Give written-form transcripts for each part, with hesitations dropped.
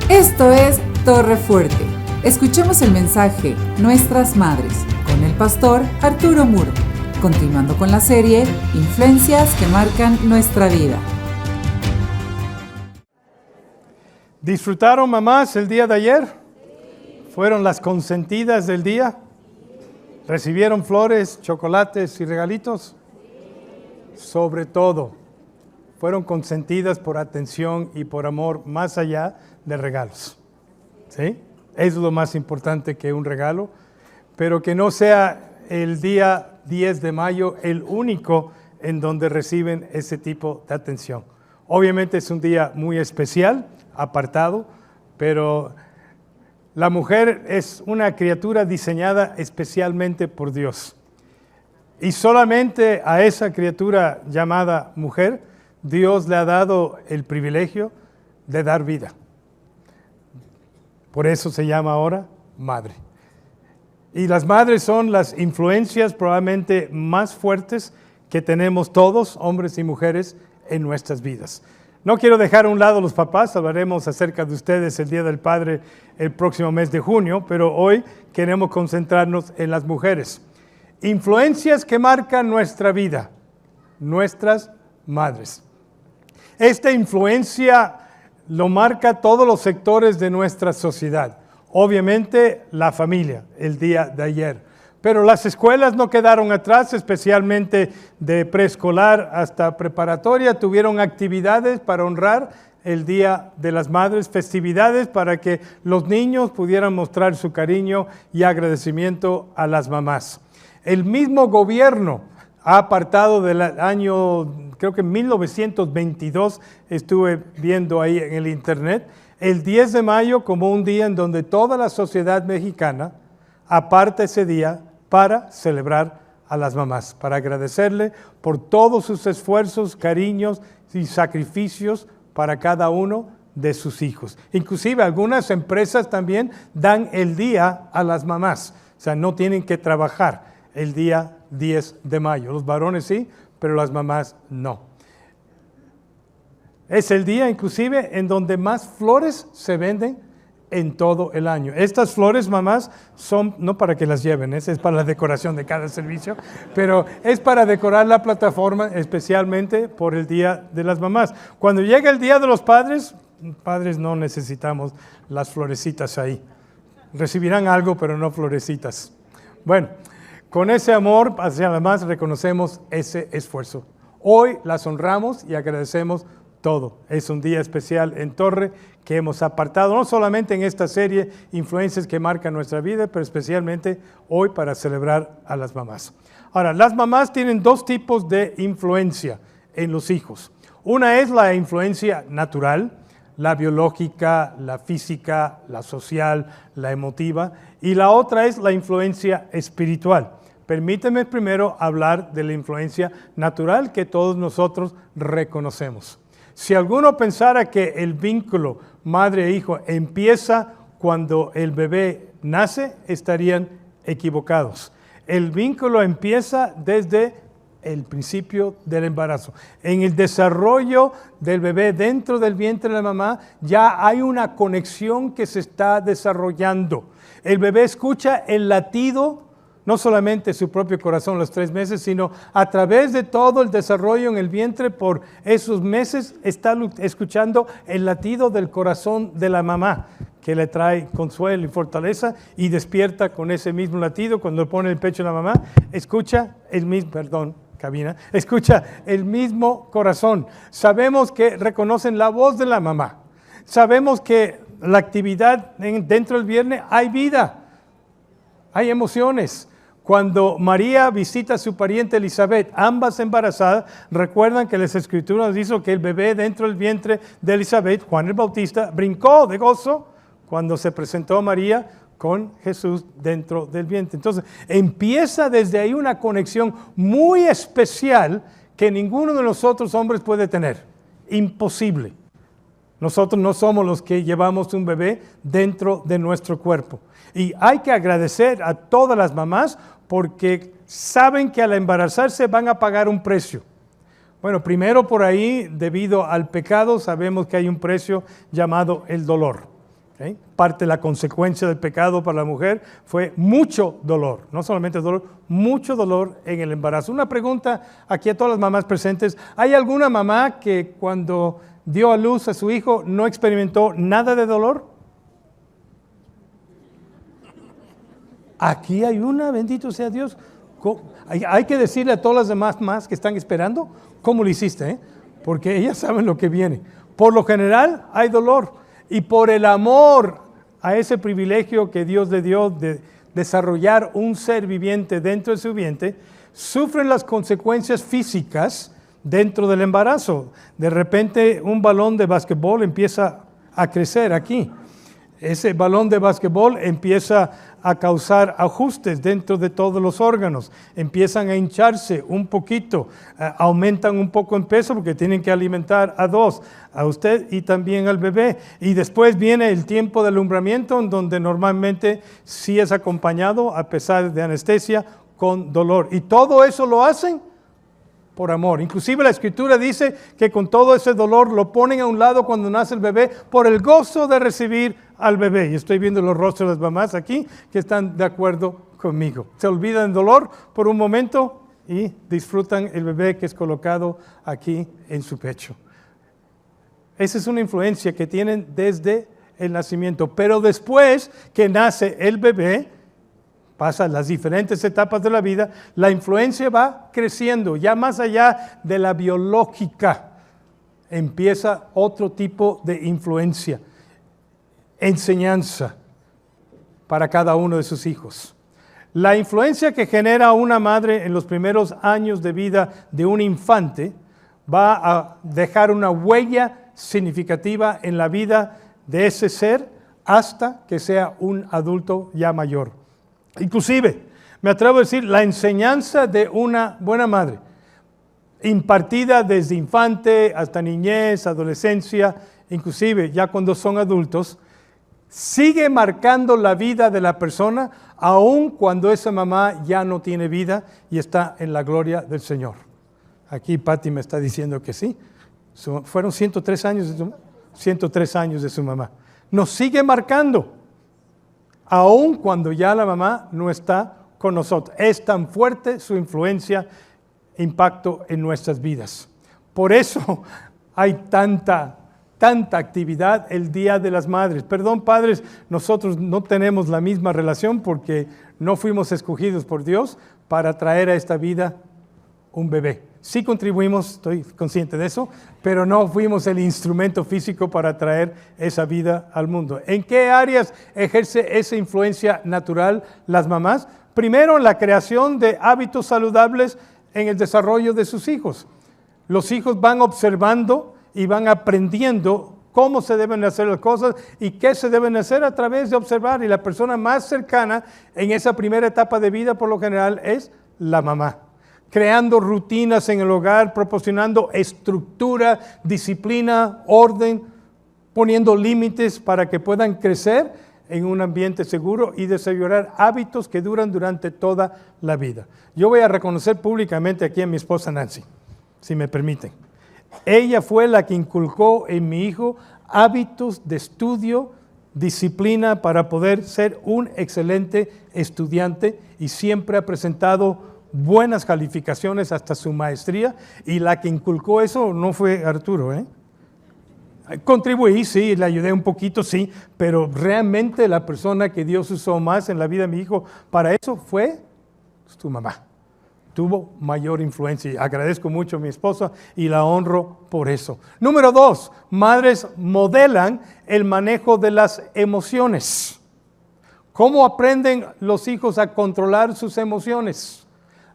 Esto es Torre Fuerte. Escuchemos el mensaje Nuestras Madres con el pastor Arturo Muro, continuando con la serie Influencias que marcan nuestra vida. ¿Disfrutaron, mamás, el día de ayer? ¿Fueron las consentidas del día? ¿Recibieron flores, chocolates y regalitos? Sobre todo, fueron consentidas por atención y por amor más allá de regalos. ¿Sí? Es lo más importante que un regalo, pero que no sea el día 10 de mayo el único en donde reciben ese tipo de atención. Obviamente es un día muy especial, apartado, pero la mujer es una criatura diseñada especialmente por Dios. Y solamente a esa criatura llamada mujer, Dios le ha dado el privilegio de dar vida. Por eso se llama ahora madre. Y las madres son las influencias probablemente más fuertes que tenemos todos, hombres y mujeres, en nuestras vidas. No quiero dejar a un lado los papás, hablaremos acerca de ustedes el Día del Padre el próximo mes de junio, pero hoy queremos concentrarnos en las mujeres. Influencias que marcan nuestra vida, nuestras madres. Esta influencia lo marca todos los sectores de nuestra sociedad. Obviamente la familia, el día de ayer. Pero las escuelas no quedaron atrás, especialmente de preescolar hasta preparatoria. Tuvieron actividades para honrar el Día de las Madres, festividades para que los niños pudieran mostrar su cariño y agradecimiento a las mamás. El mismo gobierno ha apartado del año, creo que 1922, estuve viendo ahí en el internet, el 10 de mayo como un día en donde toda la sociedad mexicana aparta ese día para celebrar a las mamás, para agradecerle por todos sus esfuerzos, cariños y sacrificios para cada uno de sus hijos. Inclusive algunas empresas también dan el día a las mamás, o sea, no tienen que trabajar el día 10 de mayo. Los varones sí, pero las mamás no. Es el día inclusive en donde más flores se venden en todo el año. Estas flores, mamás, son no para que las lleven, es para la decoración de cada servicio, pero es para decorar la plataforma especialmente por el Día de las Mamás. Cuando llega el Día de los Padres, padres no necesitamos las florecitas ahí. Recibirán algo, pero no florecitas. Bueno, con ese amor hacia las mamás reconocemos ese esfuerzo. Hoy las honramos y agradecemos todo. Es un día especial en Torre que hemos apartado, no solamente en esta serie Influencias que marcan nuestra vida, pero especialmente hoy para celebrar a las mamás. Ahora, las mamás tienen dos tipos de influencia en los hijos. Una es la influencia natural, la biológica, la física, la social, la emotiva, y la otra es la influencia espiritual. Permíteme primero hablar de la influencia natural que todos nosotros reconocemos. Si alguno pensara que el vínculo madre e hijo empieza cuando el bebé nace, estarían equivocados. El vínculo empieza desde el principio del embarazo. En el desarrollo del bebé dentro del vientre de la mamá ya hay una conexión que se está desarrollando. El bebé escucha el latido, no solamente su propio corazón los 3 meses, sino a través de todo el desarrollo en el vientre por esos meses está escuchando el latido del corazón de la mamá, que le trae consuelo y fortaleza y despierta con ese mismo latido. Cuando pone el pecho de la mamá, escucha el mismo corazón. Sabemos que reconocen la voz de la mamá. Sabemos que la actividad dentro del vientre hay vida, hay emociones. Cuando María visita a su pariente Elizabeth, ambas embarazadas, recuerdan que las Escrituras nos dicen que el bebé dentro del vientre de Elizabeth, Juan el Bautista, brincó de gozo cuando se presentó a María con Jesús dentro del vientre. Entonces, empieza desde ahí una conexión muy especial que ninguno de nosotros hombres puede tener. Imposible. Nosotros no somos los que llevamos un bebé dentro de nuestro cuerpo. Y hay que agradecer a todas las mamás porque saben que al embarazarse van a pagar un precio. Bueno, primero por ahí, debido al pecado, sabemos que hay un precio llamado el dolor. ¿Okay? Parte de la consecuencia del pecado para la mujer fue mucho dolor, no solamente dolor, mucho dolor en el embarazo. Una pregunta aquí a todas las mamás presentes: ¿hay alguna mamá que cuando dio a luz a su hijo no experimentó nada de dolor? Aquí hay una, bendito sea Dios. Hay que decirle a todas las demás más que están esperando cómo lo hiciste, porque ellas saben lo que viene. Por lo general hay dolor, y por el amor a ese privilegio que Dios le dio de desarrollar un ser viviente dentro de su vientre, sufren las consecuencias físicas dentro del embarazo. De repente un balón de básquetbol empieza a crecer aquí. Ese balón de básquetbol empieza a causar ajustes dentro de todos los órganos, empiezan a hincharse un poquito, aumentan un poco en peso porque tienen que alimentar a dos, a usted y también al bebé. Y después viene el tiempo de alumbramiento, en donde normalmente sí es acompañado, a pesar de anestesia, con dolor. Y todo eso lo hacen por amor. Inclusive la Escritura dice que con todo ese dolor lo ponen a un lado cuando nace el bebé por el gozo de recibir al bebé. Y estoy viendo los rostros de las mamás aquí que están de acuerdo conmigo. Se olvidan del dolor por un momento y disfrutan el bebé que es colocado aquí en su pecho. Esa es una influencia que tienen desde el nacimiento. Pero después que nace el bebé, pasan las diferentes etapas de la vida, la influencia va creciendo, ya más allá de la biológica, empieza otro tipo de influencia, enseñanza para cada uno de sus hijos. La influencia que genera una madre en los primeros años de vida de un infante va a dejar una huella significativa en la vida de ese ser hasta que sea un adulto ya mayor. Inclusive, me atrevo a decir, la enseñanza de una buena madre, impartida desde infante hasta niñez, adolescencia, inclusive ya cuando son adultos, sigue marcando la vida de la persona, aun cuando esa mamá ya no tiene vida y está en la gloria del Señor. Aquí Patti me está diciendo que sí. Fueron 103 años de su mamá. Nos sigue marcando, aun cuando ya la mamá no está con nosotros. Es tan fuerte su influencia, impacto en nuestras vidas. Por eso hay tanta actividad el Día de las Madres. Perdón, padres, nosotros no tenemos la misma relación porque no fuimos escogidos por Dios para traer a esta vida un bebé. Sí contribuimos, estoy consciente de eso, pero no fuimos el instrumento físico para traer esa vida al mundo. ¿En qué áreas ejerce esa influencia natural las mamás? Primero, en la creación de hábitos saludables en el desarrollo de sus hijos. Los hijos van observando y van aprendiendo cómo se deben hacer las cosas y qué se deben hacer a través de observar. Y la persona más cercana en esa primera etapa de vida, por lo general, es la mamá. Creando rutinas en el hogar, proporcionando estructura, disciplina, orden, poniendo límites para que puedan crecer en un ambiente seguro y desarrollar hábitos que duran durante toda la vida. Yo voy a reconocer públicamente aquí a mi esposa Nancy, si me permiten. Ella fue la que inculcó en mi hijo hábitos de estudio, disciplina para poder ser un excelente estudiante y siempre ha presentado buenas calificaciones hasta su maestría, y la que inculcó eso no fue Arturo. Contribuí, sí, le ayudé un poquito, sí, pero realmente la persona que Dios usó más en la vida de mi hijo para eso fue su mamá. Tuvo mayor influencia y agradezco mucho a mi esposa y la honro por eso. Número 2, madres modelan el manejo de las emociones. ¿Cómo aprenden los hijos a controlar sus emociones?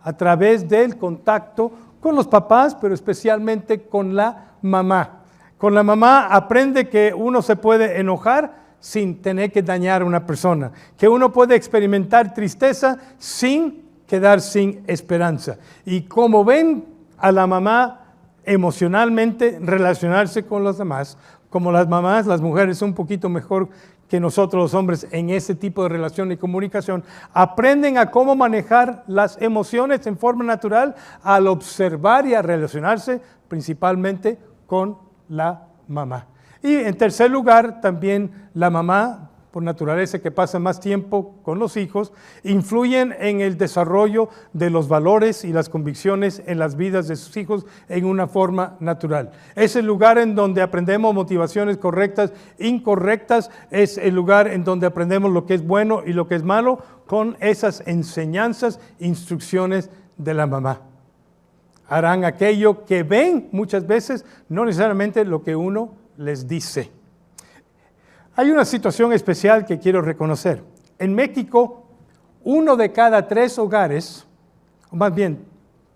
A través del contacto con los papás, pero especialmente con la mamá. Con la mamá aprende que uno se puede enojar sin tener que dañar a una persona, que uno puede experimentar tristeza sin quedar sin esperanza. Y como ven a la mamá emocionalmente relacionarse con los demás, como las mamás, las mujeres son un poquito mejor que nosotros los hombres en ese tipo de relación y comunicación, aprenden a cómo manejar las emociones en forma natural al observar y a relacionarse principalmente con la mamá. Y en tercer lugar, también la mamá, por naturaleza que pasa más tiempo con los hijos, influyen en el desarrollo de los valores y las convicciones en las vidas de sus hijos en una forma natural. Es el lugar en donde aprendemos motivaciones correctas, incorrectas, es el lugar en donde aprendemos lo que es bueno y lo que es malo con esas enseñanzas, instrucciones de la mamá. Harán aquello que ven muchas veces, no necesariamente lo que uno les dice. Hay una situación especial que quiero reconocer. En México, 1 de cada 3 hogares, o más bien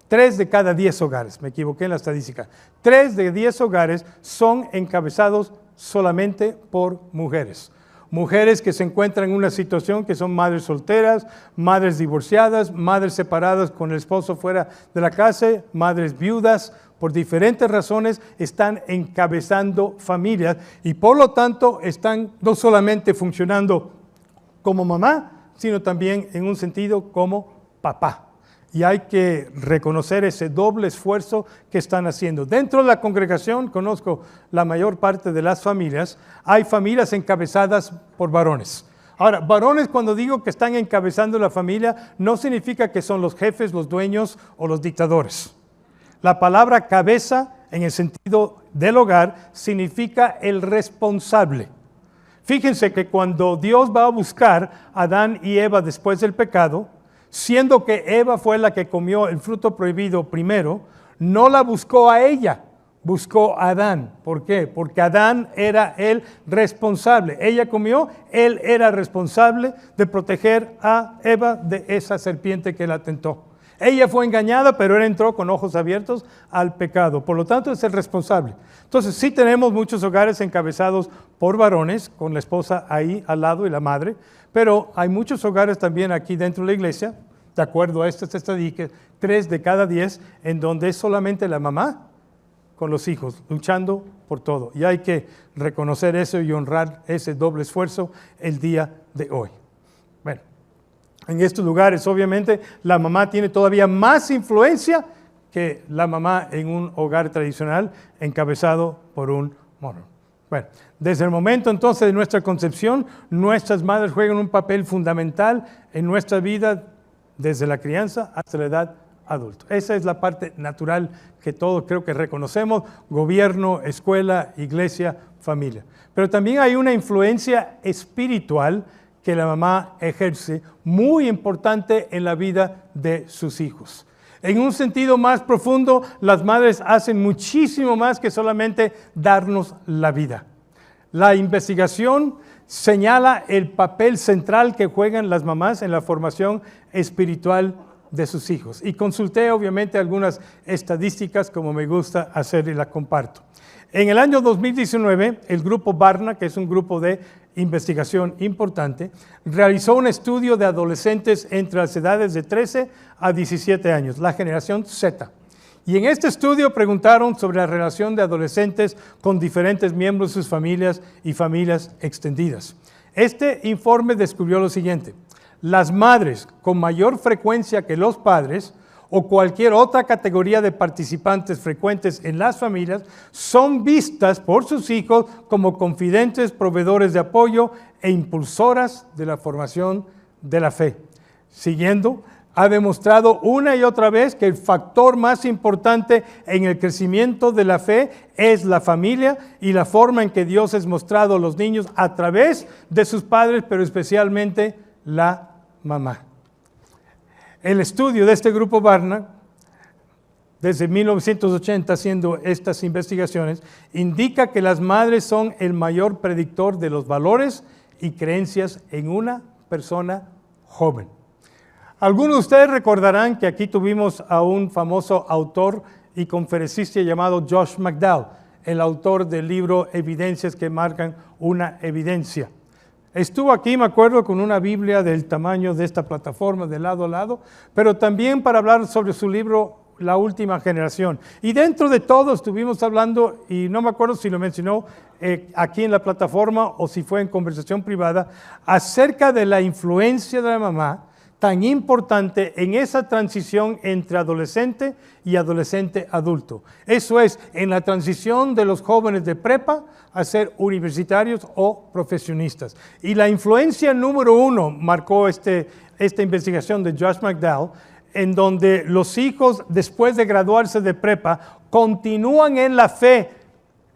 3 de cada 10 hogares, me equivoqué en la estadística, 3 de 10 hogares son encabezados solamente por mujeres. Mujeres que se encuentran en una situación que son madres solteras, madres divorciadas, madres separadas con el esposo fuera de la casa, madres viudas, por diferentes razones están encabezando familias y por lo tanto están no solamente funcionando como mamá, sino también en un sentido como papá. Y hay que reconocer ese doble esfuerzo que están haciendo. Dentro de la congregación, conozco la mayor parte de las familias, hay familias encabezadas por varones. Ahora, varones, cuando digo que están encabezando la familia, no significa que son los jefes, los dueños o los dictadores. La palabra cabeza, en el sentido del hogar, significa el responsable. Fíjense que cuando Dios va a buscar a Adán y Eva después del pecado, siendo que Eva fue la que comió el fruto prohibido primero, no la buscó a ella, buscó a Adán. ¿Por qué? Porque Adán era el responsable. Ella comió, él era responsable de proteger a Eva de esa serpiente que la tentó. Ella fue engañada, pero él entró con ojos abiertos al pecado. Por lo tanto, es el responsable. Entonces, sí tenemos muchos hogares encabezados por varones, con la esposa ahí al lado y la madre, pero hay muchos hogares también aquí dentro de la iglesia, de acuerdo a estas estadísticas, 3 de cada 10, en donde es solamente la mamá con los hijos, luchando por todo. Y hay que reconocer eso y honrar ese doble esfuerzo el día de hoy. Bueno. En estos lugares, obviamente, la mamá tiene todavía más influencia que la mamá en un hogar tradicional encabezado por un varón. Bueno, desde el momento entonces de nuestra concepción, nuestras madres juegan un papel fundamental en nuestra vida desde la crianza hasta la edad adulta. Esa es la parte natural que todos creo que reconocemos, gobierno, escuela, iglesia, familia. Pero también hay una influencia espiritual que la mamá ejerce, muy importante en la vida de sus hijos. En un sentido más profundo, las madres hacen muchísimo más que solamente darnos la vida. La investigación señala el papel central que juegan las mamás en la formación espiritual de sus hijos. Y consulté obviamente algunas estadísticas como me gusta hacer y las comparto. En el año 2019, el grupo Barna, que es un grupo de investigación importante, realizó un estudio de adolescentes entre las edades de 13 a 17 años, la generación Z. Y en este estudio preguntaron sobre la relación de adolescentes con diferentes miembros de sus familias y familias extendidas. Este informe descubrió lo siguiente: las madres con mayor frecuencia que los padres o cualquier otra categoría de participantes frecuentes en las familias son vistas por sus hijos como confidentes, proveedores de apoyo e impulsoras de la formación de la fe. Siguiendo, ha demostrado una y otra vez que el factor más importante en el crecimiento de la fe es la familia y la forma en que Dios es mostrado a los niños a través de sus padres, pero especialmente la mamá. El estudio de este grupo Barna, desde 1980 haciendo estas investigaciones, indica que las madres son el mayor predictor de los valores y creencias en una persona joven. Algunos de ustedes recordarán que aquí tuvimos a un famoso autor y conferencista llamado Josh McDowell, el autor del libro Evidencias que marcan una evidencia. Estuvo aquí, me acuerdo, con una Biblia del tamaño de esta plataforma, de lado a lado, pero también para hablar sobre su libro La Última Generación. Y dentro de todo estuvimos hablando, y no me acuerdo si lo mencionó aquí en la plataforma o si fue en conversación privada, acerca de la influencia de la mamá tan importante en esa transición entre adolescente y adolescente adulto. Eso es, en la transición de los jóvenes de prepa a ser universitarios o profesionistas. Y la influencia número 1 marcó esta investigación de Josh McDowell, en donde los hijos, después de graduarse de prepa, continúan en la fe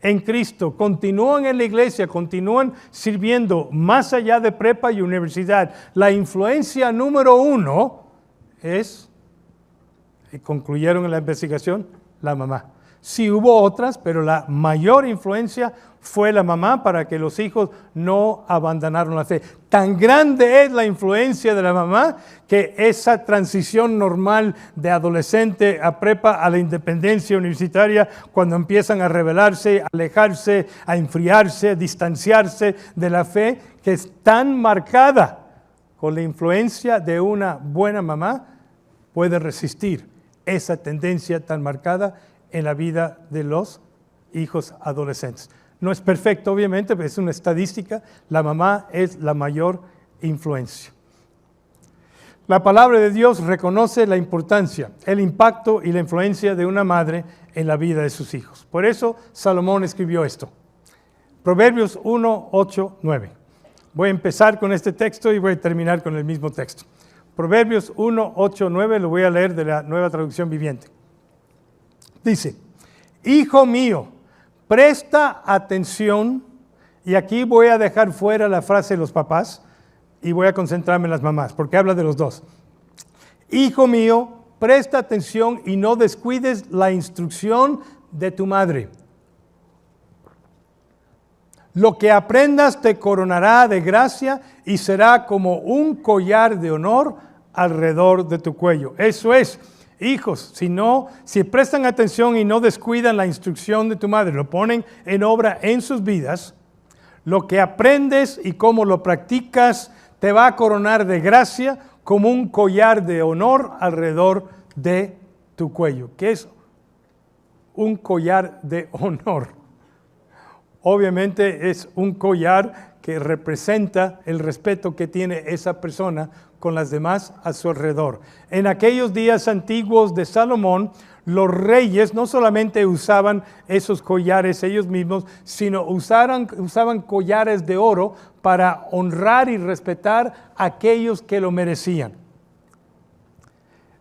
en Cristo, continúan en la iglesia, continúan sirviendo más allá de prepa y universidad. La influencia número 1 es, y concluyeron en la investigación, la mamá. Sí hubo otras, pero la mayor influencia fue la mamá para que los hijos no abandonaron la fe. Tan grande es la influencia de la mamá que esa transición normal de adolescente a prepa a la independencia universitaria, cuando empiezan a rebelarse, a alejarse, a enfriarse, a distanciarse de la fe, que es tan marcada con la influencia de una buena mamá, puede resistir esa tendencia tan marcada en la vida de los hijos adolescentes. No es perfecto, obviamente, pero es una estadística. La mamá es la mayor influencia. La palabra de Dios reconoce la importancia, el impacto y la influencia de una madre en la vida de sus hijos. Por eso Salomón escribió esto. Proverbios 1, 8, 9. Voy a empezar con este texto y voy a terminar con el mismo texto. Proverbios 1, 8, 9, lo voy a leer de la Nueva Traducción Viviente. Dice, hijo mío, presta atención, y aquí voy a dejar fuera la frase de los papás y voy a concentrarme en las mamás, porque habla de los dos. Hijo mío, presta atención y no descuides la instrucción de tu madre. Lo que aprendas te coronará de gracia y será como un collar de honor alrededor de tu cuello. Eso es. Hijos, si prestan atención y no descuidan la instrucción de tu madre, lo ponen en obra en sus vidas, lo que aprendes y cómo lo practicas te va a coronar de gracia como un collar de honor alrededor de tu cuello. ¿Qué es un collar de honor? Obviamente es un collar que representa el respeto que tiene esa persona con las demás a su alrededor. En aquellos días antiguos de Salomón, los reyes no solamente usaban esos collares ellos mismos, sino usaban collares de oro para honrar y respetar a aquellos que lo merecían.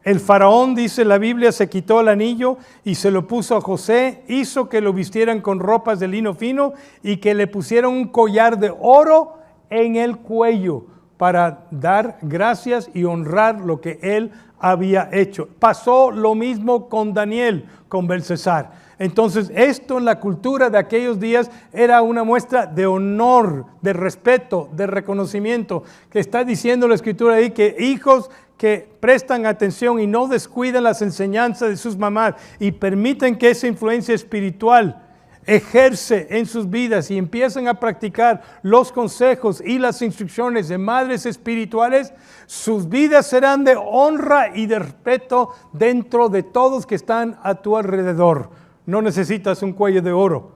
El faraón, dice la Biblia, se quitó el anillo y se lo puso a José, hizo que lo vistieran con ropas de lino fino y que le pusieran un collar de oro en el cuello para dar gracias y honrar lo que él había hecho. Pasó lo mismo con Daniel, con Belsasar. Entonces, esto en la cultura de aquellos días era una muestra de honor, de respeto, de reconocimiento, que está diciendo la Escritura ahí que hijos que prestan atención y no descuidan las enseñanzas de sus mamás y permiten que esa influencia espiritual ejerce en sus vidas y empiezan a practicar los consejos y las instrucciones de madres espirituales, sus vidas serán de honra y de respeto dentro de todos que están a tu alrededor. No necesitas un cuello de oro.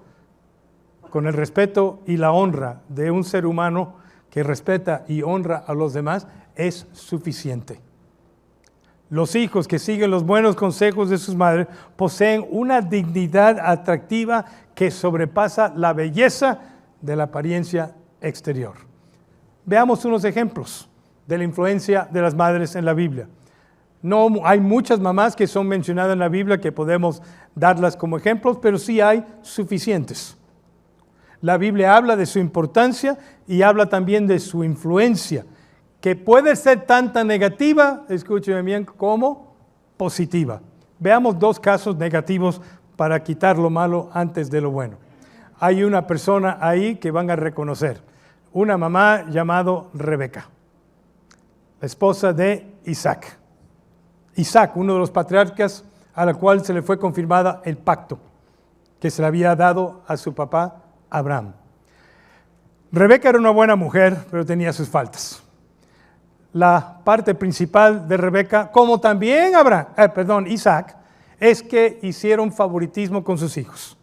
Con el respeto y la honra de un ser humano que respeta y honra a los demás es suficiente. Los hijos que siguen los buenos consejos de sus madres poseen una dignidad atractiva que sobrepasa la belleza de la apariencia exterior. Veamos unos ejemplos de la influencia de las madres en la Biblia. No hay muchas mamás que son mencionadas en la Biblia que podemos darlas como ejemplos, pero sí hay suficientes. La Biblia habla de su importancia y habla también de su influencia, que puede ser tanto negativa, escúcheme bien, como positiva. Veamos dos casos negativos para quitar lo malo antes de lo bueno. Hay una persona ahí que van a reconocer, una mamá llamada Rebeca, la esposa de Isaac. Isaac, uno de los patriarcas a la cual se le fue confirmada el pacto que se le había dado a su papá Abraham. Rebeca era una buena mujer, pero tenía sus faltas. La parte principal de Rebeca, como también Isaac, es que hicieron favoritismo con sus hijos.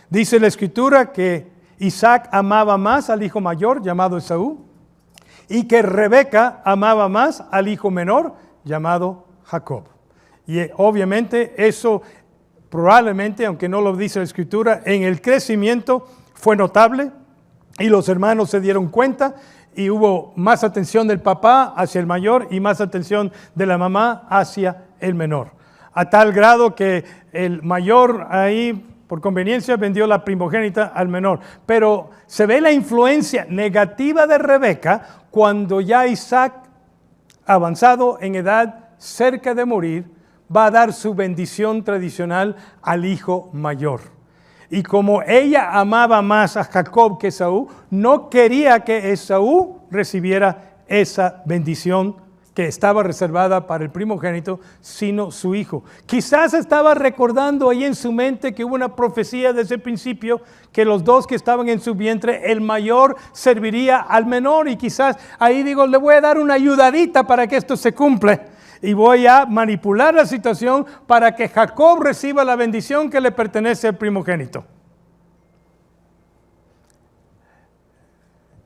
Dice la Escritura que Isaac amaba más al hijo mayor llamado Esaú y que Rebeca amaba más al hijo menor llamado Jacob. Y obviamente eso probablemente, aunque no lo dice la Escritura, en el crecimiento fue notable y los hermanos se dieron cuenta y hubo más atención del papá hacia el mayor y más atención de la mamá hacia el menor. A tal grado que el mayor ahí, por conveniencia, vendió la primogénita al menor. Pero se ve la influencia negativa de Rebeca cuando ya Isaac, avanzado en edad, cerca de morir, va a dar su bendición tradicional al hijo mayor. Y como ella amaba más a Jacob que Esaú, no quería que Esaú recibiera esa bendición que estaba reservada para el primogénito, sino su hijo. Quizás estaba recordando ahí en su mente que hubo una profecía desde el principio, que los dos que estaban en su vientre, el mayor serviría al menor, y quizás ahí digo, le voy a dar una ayudadita para que esto se cumpla. Y voy a manipular la situación para que Jacob reciba la bendición que le pertenece al primogénito.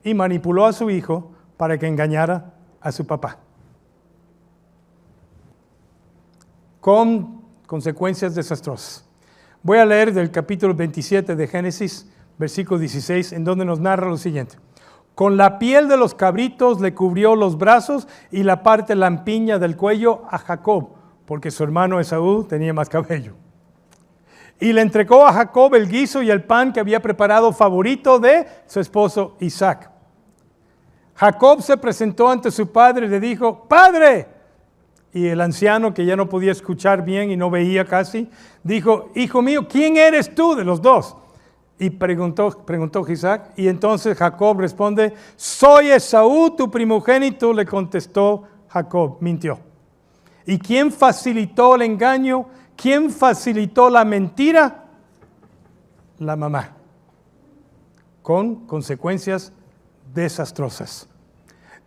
Y manipuló a su hijo para que engañara a su papá. Con consecuencias desastrosas. Voy a leer del capítulo 27 de Génesis, versículo 16, en donde nos narra lo siguiente. Con la piel de los cabritos le cubrió los brazos y la parte lampiña del cuello a Jacob, porque su hermano Esaú tenía más cabello. Y le entregó a Jacob el guiso y el pan que había preparado favorito de su esposo Isaac. Jacob se presentó ante su padre y le dijo, ¡Padre! Y el anciano, que ya no podía escuchar bien y no veía casi, dijo, Hijo mío, ¿quién eres tú de los dos? Y preguntó Isaac, y entonces Jacob responde, soy Esaú, tu primogénito, le contestó Jacob, mintió. ¿Y quién facilitó el engaño? ¿Quién facilitó la mentira? La mamá, con consecuencias desastrosas.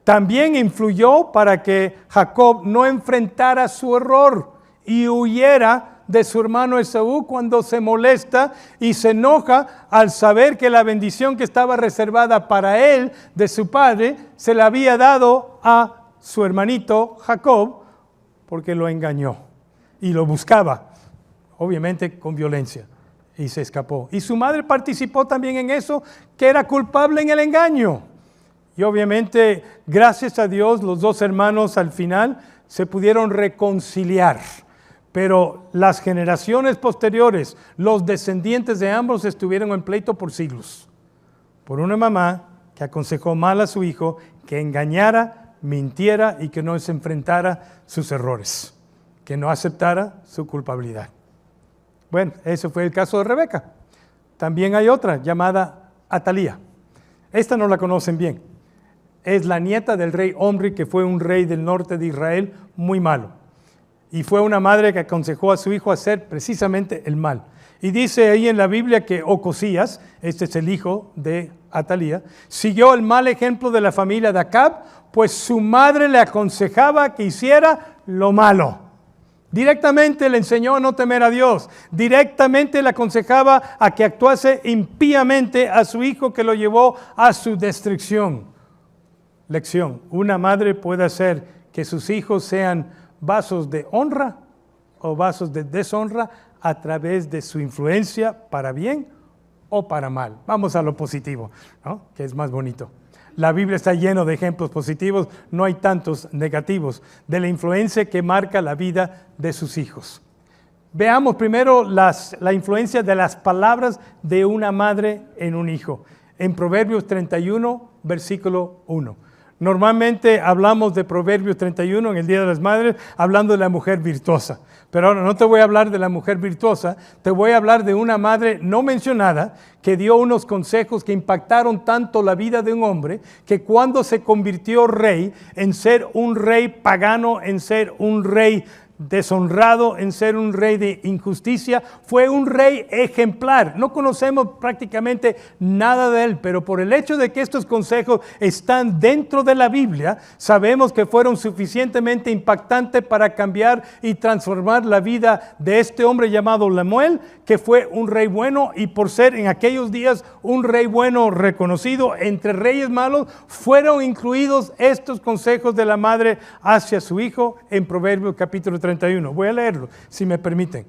También influyó para que Jacob no enfrentara su error y huyera de su hermano Esaú cuando se molesta y se enoja al saber que la bendición que estaba reservada para él, de su padre, se la había dado a su hermanito Jacob porque lo engañó y lo buscaba, obviamente con violencia, y se escapó. Y su madre participó también en eso, que era culpable en el engaño. Y obviamente, gracias a Dios, los dos hermanos al final se pudieron reconciliar. Pero las generaciones posteriores, los descendientes de ambos estuvieron en pleito por siglos. Por una mamá que aconsejó mal a su hijo, que engañara, mintiera y que no se enfrentara sus errores, que no aceptara su culpabilidad. Bueno, ese fue el caso de Rebeca. También hay otra llamada Atalía. Esta no la conocen bien. Es la nieta del rey Omri, que fue un rey del norte de Israel muy malo. Y fue una madre que aconsejó a su hijo hacer precisamente el mal. Y dice ahí en la Biblia que Ocosías, este es el hijo de Atalía, siguió el mal ejemplo de la familia de Acab, pues su madre le aconsejaba que hiciera lo malo. Directamente le enseñó a no temer a Dios. Directamente le aconsejaba a que actuase impíamente a su hijo, que lo llevó a su destrucción. Lección: una madre puede hacer que sus hijos sean vasos de honra o vasos de deshonra a través de su influencia para bien o para mal. Vamos a lo positivo, ¿no? Que es más bonito. La Biblia está llena de ejemplos positivos, no hay tantos negativos, de la influencia que marca la vida de sus hijos. Veamos primero la influencia de las palabras de una madre en un hijo. En Proverbios 31, versículo 1. Normalmente hablamos de Proverbios 31 en el Día de las Madres, hablando de la mujer virtuosa. Pero ahora no te voy a hablar de la mujer virtuosa, te voy a hablar de una madre no mencionada que dio unos consejos que impactaron tanto la vida de un hombre, que cuando se convirtió rey, en ser un rey pagano, en ser un rey deshonrado en ser un rey de injusticia, fue un rey ejemplar. No conocemos prácticamente nada de él, pero por el hecho de que estos consejos están dentro de la Biblia, sabemos que fueron suficientemente impactantes para cambiar y transformar la vida de este hombre llamado Lemuel, que fue un rey bueno, y por ser en aquellos días un rey bueno reconocido entre reyes malos, fueron incluidos estos consejos de la madre hacia su hijo en Proverbios capítulo 31. Voy a leerlo, si me permiten.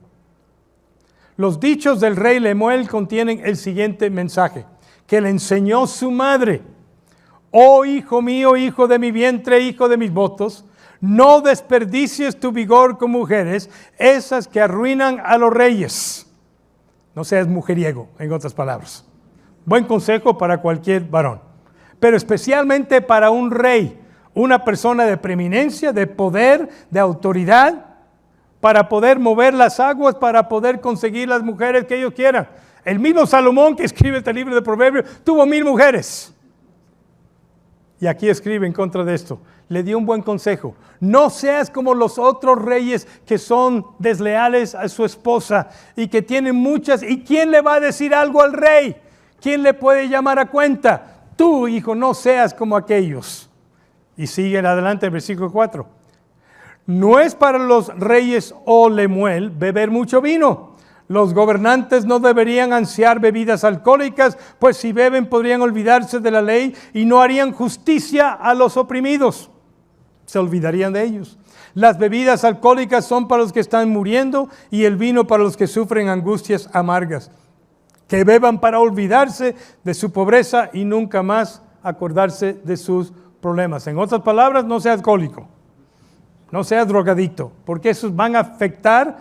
Los dichos del rey Lemuel contienen el siguiente mensaje, que le enseñó su madre. Oh hijo mío, hijo de mi vientre, hijo de mis votos, no desperdicies tu vigor con mujeres, esas que arruinan a los reyes. No seas mujeriego, en otras palabras. Buen consejo para cualquier varón, pero especialmente para un rey, una persona de preeminencia, de poder, de autoridad, para poder mover las aguas, para poder conseguir las mujeres que ellos quieran. El mismo Salomón, que escribe este libro de Proverbios, tuvo 1000 mujeres. Y aquí escribe en contra de esto. Le dio un buen consejo. No seas como los otros reyes que son desleales a su esposa y que tienen muchas. ¿Y quién le va a decir algo al rey? ¿Quién le puede llamar a cuenta? Tú, hijo, no seas como aquellos. Y sigue adelante el versículo 4. No es para los reyes, oh Lemuel, beber mucho vino. Los gobernantes no deberían ansiar bebidas alcohólicas, pues si beben podrían olvidarse de la ley y no harían justicia a los oprimidos. Se olvidarían de ellos. Las bebidas alcohólicas son para los que están muriendo y el vino para los que sufren angustias amargas. Que beban para olvidarse de su pobreza y nunca más acordarse de sus problemas. En otras palabras, no seas alcohólico. No seas drogadicto, porque esos van a afectar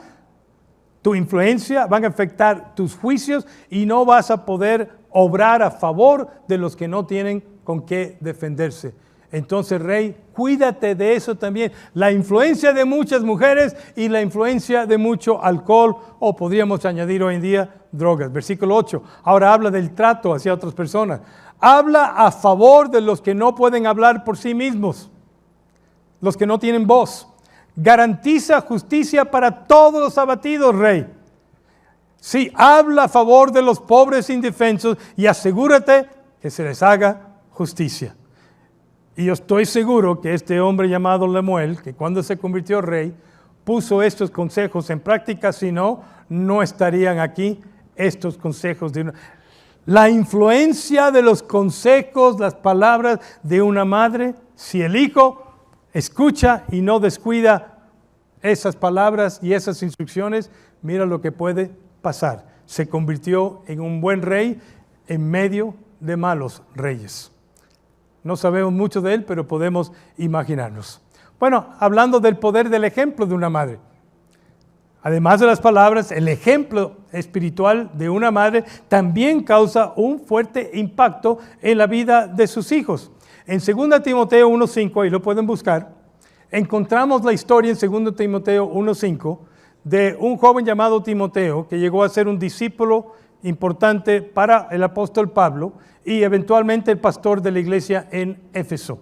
tu influencia, van a afectar tus juicios y no vas a poder obrar a favor de los que no tienen con qué defenderse. Entonces, rey, cuídate de eso también. La influencia de muchas mujeres y la influencia de mucho alcohol, o podríamos añadir hoy en día drogas. Versículo 8. Ahora habla del trato hacia otras personas. Habla a favor de los que no pueden hablar por sí mismos, los que no tienen voz. Garantiza justicia para todos los abatidos, rey. Sí, habla a favor de los pobres indefensos y asegúrate que se les haga justicia. Y yo estoy seguro que este hombre llamado Lemuel, que cuando se convirtió rey, puso estos consejos en práctica, si no, no estarían aquí estos consejos de una. La influencia de los consejos, las palabras de una madre, si el hijo escucha y no descuida esas palabras y esas instrucciones, mira lo que puede pasar. Se convirtió en un buen rey en medio de malos reyes. No sabemos mucho de él, pero podemos imaginarnos. Bueno, hablando del poder del ejemplo de una madre. Además de las palabras, el ejemplo espiritual de una madre también causa un fuerte impacto en la vida de sus hijos. En 2 Timoteo 1:5, ahí lo pueden buscar, encontramos la historia en 2 Timoteo 1:5 de un joven llamado Timoteo que llegó a ser un discípulo importante para el apóstol Pablo y eventualmente el pastor de la iglesia en Éfeso,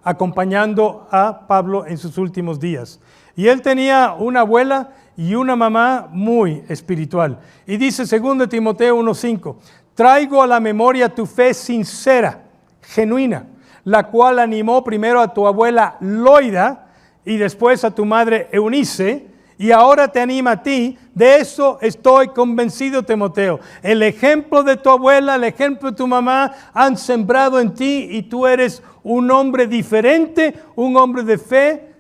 acompañando a Pablo en sus últimos días. Y él tenía una abuela y una mamá muy espiritual. Y dice 2 Timoteo 1:5, traigo a la memoria tu fe sincera, genuina, la cual animó primero a tu abuela Loida y después a tu madre Eunice, y ahora te anima a ti. De eso estoy convencido, Timoteo. El ejemplo de tu abuela, el ejemplo de tu mamá han sembrado en ti y tú eres un hombre diferente, un hombre de fe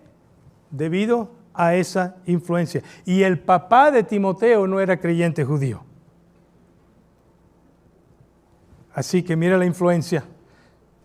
debido a esa influencia. Y el papá de Timoteo no era creyente judío. Así que mira la influencia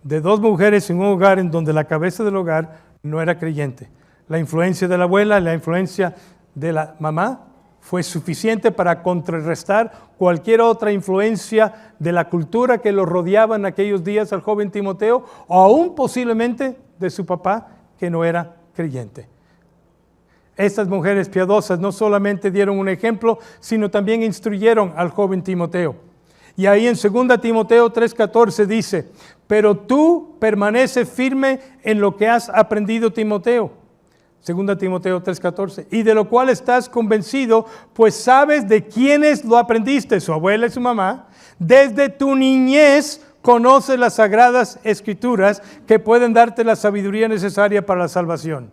de dos mujeres en un hogar en donde la cabeza del hogar no era creyente. La influencia de la abuela, la influencia de la mamá fue suficiente para contrarrestar cualquier otra influencia de la cultura que lo rodeaba en aquellos días al joven Timoteo, o aún posiblemente de su papá que no era creyente. Estas mujeres piadosas no solamente dieron un ejemplo, sino también instruyeron al joven Timoteo. Y ahí en 2 Timoteo 3:14 dice, pero tú permanece firme en lo que has aprendido, Timoteo. 2 Timoteo 3:14, y de lo cual estás convencido, pues sabes de quiénes lo aprendiste, su abuela y su mamá. Desde tu niñez conoces las sagradas escrituras que pueden darte la sabiduría necesaria para la salvación.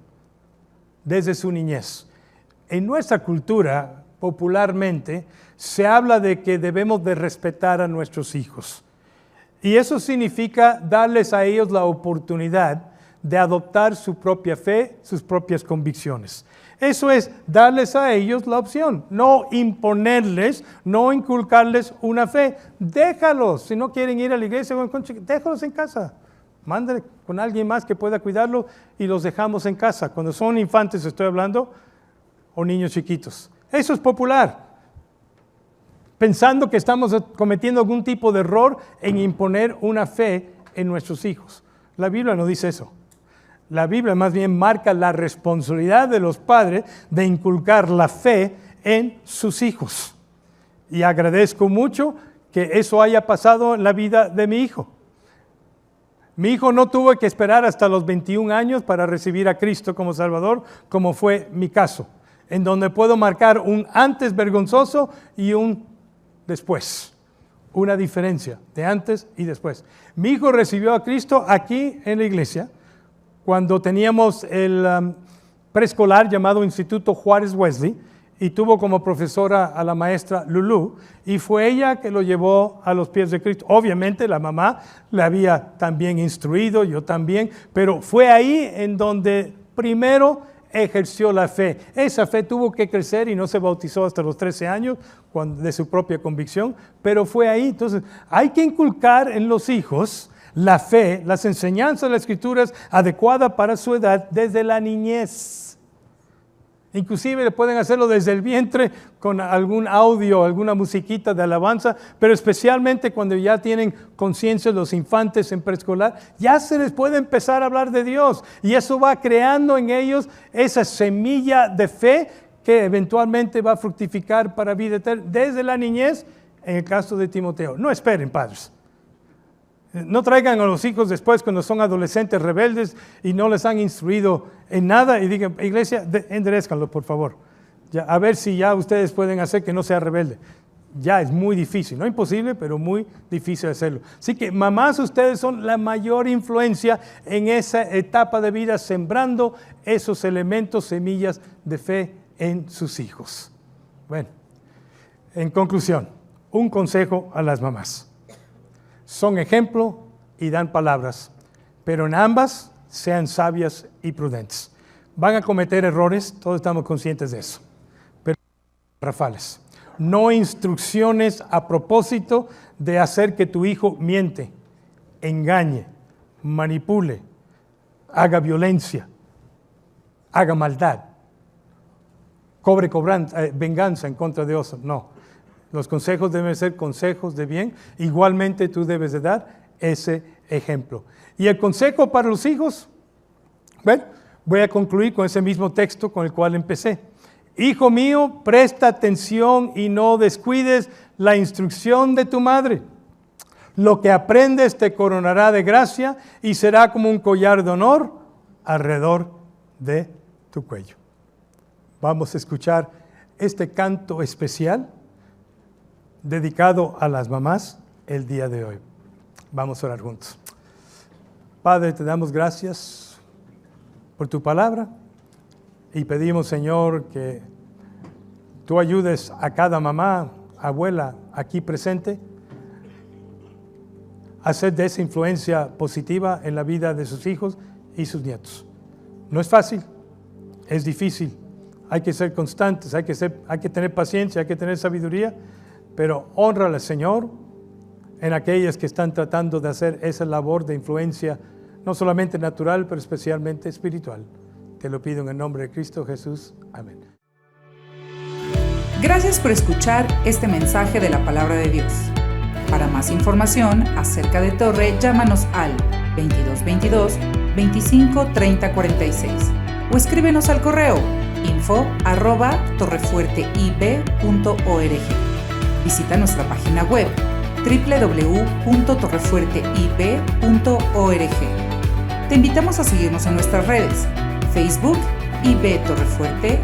Desde su niñez. En nuestra cultura, popularmente, se habla de que debemos de respetar a nuestros hijos. Y eso significa darles a ellos la oportunidad de adoptar su propia fe, sus propias convicciones. Eso es darles a ellos la opción, no imponerles, no inculcarles una fe. Déjalos, si no quieren ir a la iglesia, déjalos en casa. Mándale con alguien más que pueda cuidarlo y los dejamos en casa. Cuando son infantes estoy hablando, o niños chiquitos. Eso es popular. Pensando que estamos cometiendo algún tipo de error en imponer una fe en nuestros hijos. La Biblia no dice eso. La Biblia más bien marca la responsabilidad de los padres de inculcar la fe en sus hijos. Y agradezco mucho que eso haya pasado en la vida de mi hijo. Mi hijo no tuvo que esperar hasta los 21 años para recibir a Cristo como Salvador, como fue mi caso, en donde puedo marcar un antes vergonzoso y un después. Una diferencia de antes y después. Mi hijo recibió a Cristo aquí en la iglesia, cuando teníamos el preescolar llamado Instituto Juárez Wesley, y tuvo como profesora a la maestra Lulú, y fue ella que lo llevó a los pies de Cristo. Obviamente la mamá le había también instruido, yo también, pero fue ahí en donde primero ejerció la fe. Esa fe tuvo que crecer y no se bautizó hasta los 13 años de su propia convicción, pero fue ahí. Entonces hay que inculcar en los hijos la fe, las enseñanzas de las Escrituras adecuadas para su edad desde la niñez. Inclusive pueden hacerlo desde el vientre con algún audio, alguna musiquita de alabanza, pero especialmente cuando ya tienen conciencia los infantes en preescolar, ya se les puede empezar a hablar de Dios y eso va creando en ellos esa semilla de fe que eventualmente va a fructificar para vida eterna desde la niñez, en el caso de Timoteo. No esperen, padres. No traigan a los hijos después cuando son adolescentes rebeldes y no les han instruido en nada y digan, iglesia, enderezcanlo por favor. Ya, a ver si ya ustedes pueden hacer que no sea rebelde. Ya es muy difícil, no imposible, pero muy difícil hacerlo. Así que mamás, ustedes son la mayor influencia en esa etapa de vida, sembrando esos elementos, semillas de fe en sus hijos. Bueno, en conclusión, un consejo a las mamás. Son ejemplo y dan palabras, pero en ambas sean sabias y prudentes. Van a cometer errores, todos estamos conscientes de eso, pero rafales. No instrucciones a propósito de hacer que tu hijo miente, engañe, manipule, haga violencia, haga maldad, cobre venganza en contra de otros. No. Los consejos deben ser consejos de bien. Igualmente tú debes de dar ese ejemplo. Y el consejo para los hijos, bueno, voy a concluir con ese mismo texto con el cual empecé. Hijo mío, presta atención y no descuides la instrucción de tu madre. Lo que aprendes te coronará de gracia y será como un collar de honor alrededor de tu cuello. Vamos a escuchar este canto especial dedicado a las mamás el día de hoy. Vamos a orar juntos. Padre, te damos gracias por tu palabra y pedimos, Señor, que tú ayudes a cada mamá, abuela aquí presente a hacer de esa influencia positiva en la vida de sus hijos y sus nietos. No es fácil, es difícil. Hay que ser constantes, hay que tener paciencia, hay que tener sabiduría, pero honra al Señor en aquellas que están tratando de hacer esa labor de influencia, no solamente natural, pero especialmente espiritual. Te lo pido en el nombre de Cristo Jesús. Amén. Gracias por escuchar este mensaje de la Palabra de Dios. Para más información acerca de Torre, llámanos al 2222 25 30 46 o escríbenos al correo info@torrefuerteib.org. Visita nuestra página web www.torrefuerteib.org. Te invitamos a seguirnos en nuestras redes, Facebook, IB Torrefuerte,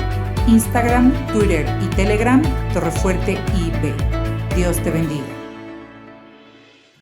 Instagram, Twitter y Telegram, Torrefuerte IB. Dios te bendiga.